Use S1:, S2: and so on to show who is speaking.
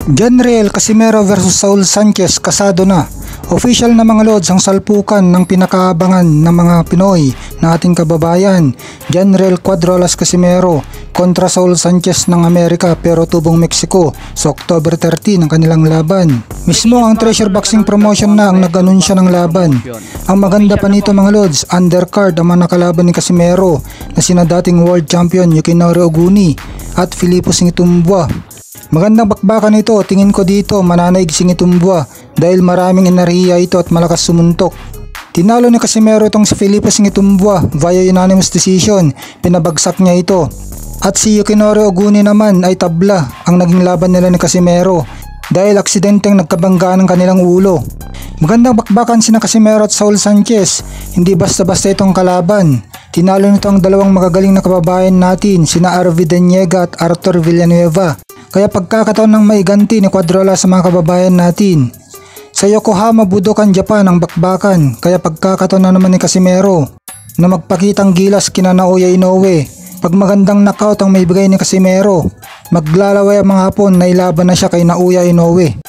S1: Janriel Casimero vs Saul Sanchez kasado na. Official na mga lods ang salpukan ng pinakaabangan ng mga Pinoy na ating kababayan. Janriel Cuadrolas Casimero kontra Saul Sanchez ng Amerika pero tubong Mexico sa October 30 ng kanilang laban. Mismo ang Treasure Boxing Promotion na ang nag-anunsya ng laban. Ang maganda pa nito mga lods, undercard ang mga nakalaban ni Casimero na sina dating World Champion Yukinori Oguni at Filipo Singitumbua. Magandang bakbakan ito, tingin ko dito mananaig Singitumbua dahil maraming enerhiya ito at malakas sumuntok. Tinalo ni Casimero itong si Filipo Singitumbua via unanimous decision, pinabagsak niya ito. At si Yukinori Oguni naman ay tabla ang naging laban nila ni Casimero dahil aksidenteng nagkabanggaan ng kanilang ulo. Magandang bakbakan sina Casimero at Saul Sanchez, hindi basta-basta itong kalaban. Tinalo nito ang dalawang magagaling na kababayan natin, sina Arvid Daniega at Arthur Villanueva. Kaya pagkakataon ng maiganti ni Cuadrolas sa mga kababayan natin. Sa Yokohama, Budokan, Japan ang bakbakan, kaya pagkakataon na naman ni Casimero na magpakitang gilas kina Naoya Inoue. Pag magandang knockout ang may bigay ni Casimero, maglalaway ang mga Hapon na ilaban na siya kay Naoya Inoue.